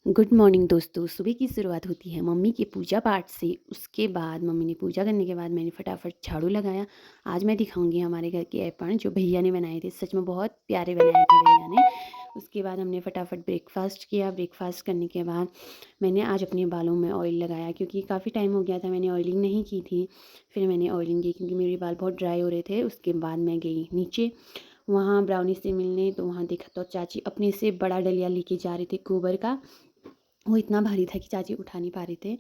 Good morning दोस्तों। सुबह की शुरुआत होती है मम्मी के पूजा पाठ से। उसके बाद मम्मी ने पूजा करने के बाद मैंने फटाफट झाड़ू लगाया। आज मैं दिखाऊंगी हमारे घर के ऐपण जो भैया ने बनाए थे। सच में बहुत प्यारे बनाए थे भैया ने। उसके बाद हमने फटाफट ब्रेकफास्ट किया। ब्रेकफास्ट करने के बाद मैंने आज अपने बालों में ऑयल लगाया क्योंकि काफ़ी टाइम हो गया था मैंने ऑयलिंग नहीं की थी। फिर मैंने ऑयलिंग की क्योंकि मेरे बाल बहुत ड्राई हो रहे थे। उसके बाद मैं गई नीचे वहाँ ब्राउनी से मिलने, तो वहाँ देखा तो चाची अपने से बड़ा डलिया लेके जा रहे थे गोबर का। वो इतना भारी था कि चाची उठा नहीं पा रहे थे।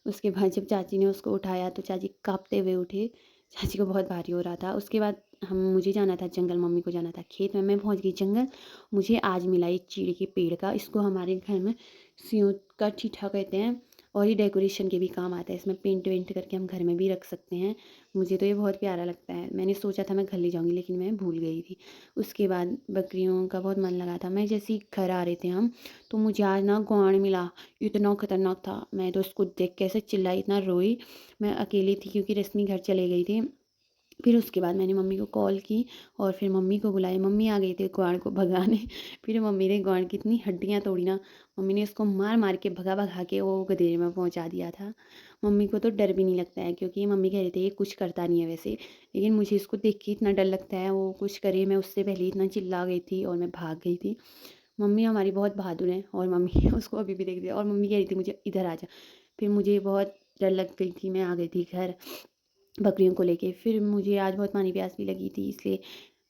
उसके बाद जब चाची ने उसको उठाया तो चाची काँपते हुए उठे। चाची को बहुत भारी हो रहा था। उसके बाद हम मुझे जाना था जंगल, मम्मी को जाना था खेत में। मैं पहुंच गई जंगल। मुझे आज मिला एक चीड़ के पेड़ का। इसको हमारे घर में सियों का ठीठा कहते हैं और ये डेकोरेशन के भी काम आता है। इसमें पेंट वेंट करके हम घर में भी रख सकते हैं। मुझे तो ये बहुत प्यारा लगता है। मैंने सोचा था मैं घर ले जाऊँगी लेकिन मैं भूल गई थी। उसके बाद बकरियों का बहुत मन लगा था। मैं जैसे ही घर आ रहे थे हम, तो मुझे आज ना गांड मिला। इतना खतरनाक था। मैं तो उसको देख कैसे चिल्लाई, इतना रोई। मैं अकेली थी क्योंकि रश्मि घर चले गई थी। फिर उसके बाद मैंने मम्मी को कॉल की और फिर मम्मी को बुलाई। मम्मी आ गई थी ग्वार को भगाने। फिर मम्मी ने ग्वार की इतनी हड्डियाँ तोड़ी ना। मम्मी ने उसको मार मार के भगा भगा के वो गधेरे में पहुंचा दिया था। मम्मी को तो डर भी नहीं लगता है क्योंकि मम्मी कह रहे थे ये कुछ करता नहीं है वैसे। लेकिन मुझे इसको देख के इतना डर लगता है। वो कुछ करे, मैं उससे पहले इतना चिल्ला गई थी और मैं भाग गई थी। मम्मी हमारी बहुत बहादुर हैं और मम्मी उसको अभी भी देख रही है और मम्मी कह रही थी मुझे इधर आ जा। फिर मुझे बहुत डर लग गई थी। मैं आ गई थी घर बकरियों को लेके। फिर मुझे आज बहुत पानी प्यास भी लगी थी इसलिए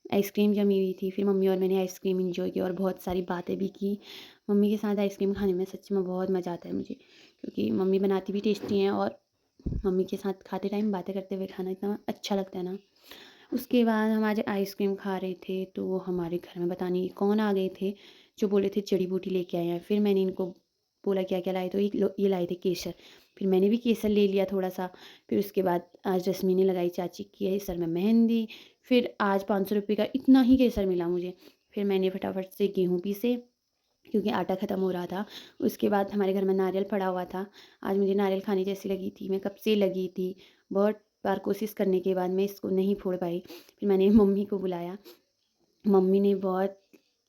आइसक्रीम जमी हुई थी। फिर मम्मी और मैंने आइसक्रीम एंजॉय की और बहुत सारी बातें भी की। मम्मी के साथ आइसक्रीम खाने में सच में बहुत मज़ा आता है मुझे क्योंकि मम्मी बनाती भी टेस्टी हैं और मम्मी के साथ खाते टाइम बातें करते हुए खाना इतना अच्छा लगता है ना। उसके बाद हम आज आइसक्रीम खा रहे थे तो वो हमारे घर में पता नहीं कौन आ गए थे जो बोले थे जड़ी बूटी लेके आए हैं। फिर मैंने इनको बोला क्या क्या लाए, तो ये लाए थे केसर। फिर मैंने भी केसर ले लिया थोड़ा सा। फिर उसके बाद आज रश्मि ने लगाई चाची की सर में मेहंदी। फिर आज 500 रुपये का इतना ही केसर मिला मुझे। फिर मैंने फटाफट से गेहूँ पीसे क्योंकि आटा ख़त्म हो रहा था। उसके बाद हमारे घर में नारियल पड़ा हुआ था। आज मुझे नारियल खाने जैसी लगी थी, मैं कब से लगी थी। बहुत बार कोशिश करने के बाद मैं इसको नहीं फोड़ पाई। फिर मैंने मम्मी को बुलाया। मम्मी ने बहुत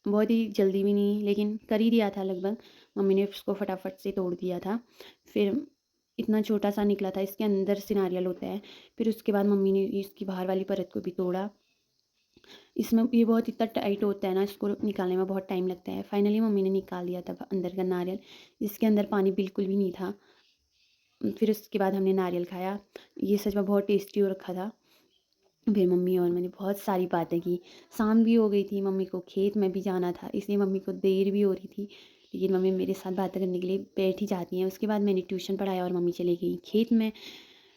बहुत ही जल्दी भी नहीं लेकिन कर ही दिया था लगभग। मम्मी ने उसको फटाफट से तोड़ दिया था। फिर इतना छोटा सा निकला था, इसके अंदर से नारियल होता है। फिर उसके बाद मम्मी ने इसकी बाहर वाली परत को भी तोड़ा। इसमें ये बहुत इतना टाइट होता है ना, इसको निकालने में बहुत टाइम लगता है। फाइनली मम्मी ने निकाल दिया था अंदर का नारियल, जिसके अंदर पानी बिल्कुल भी नहीं था। फिर उसके बाद हमने नारियल खाया। ये सच में बहुत टेस्टी हो रखा था। फिर मम्मी और मैंने बहुत सारी बातें की। शाम भी हो गई थी, मम्मी को खेत में भी जाना था इसलिए मम्मी को देर भी हो रही थी। लेकिन मम्मी मेरे साथ बातें करने के लिए बैठ ही जाती हैं। उसके बाद मैंने ट्यूशन पढ़ाया और मम्मी चली गई खेत में।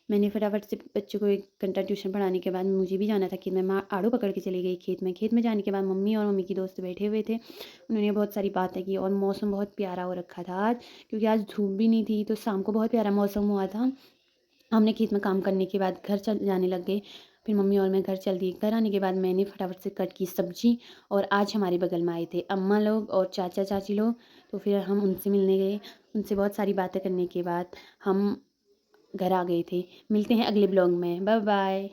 मैंने फटाफट से बच्चों को 1 घंटा ट्यूशन पढ़ाने के बाद मुझे भी जाना था खेत में। माँ आड़ू पकड़ के चली गई खेत में। खेत में जाने के बाद मम्मी और मम्मी की दोस्त बैठे हुए थे। उन्होंने बहुत सारी बातें की और मौसम बहुत प्यारा हो रखा था आज क्योंकि आज धूप भी नहीं थी तो शाम को बहुत प्यारा मौसम हुआ था। हमने खेत में काम करने के बाद घर चल जाने लग गए। फिर मम्मी और मैं घर चल दिए। घर आने के बाद मैंने फटाफट से कट की सब्जी। और आज हमारे बगल में आए थे अम्मा लोग और चाचा चाची लोग, तो फिर हम उनसे मिलने गए। उनसे बहुत सारी बातें करने के बाद हम घर आ गए थे। मिलते हैं अगले ब्लॉग में। Bye bye.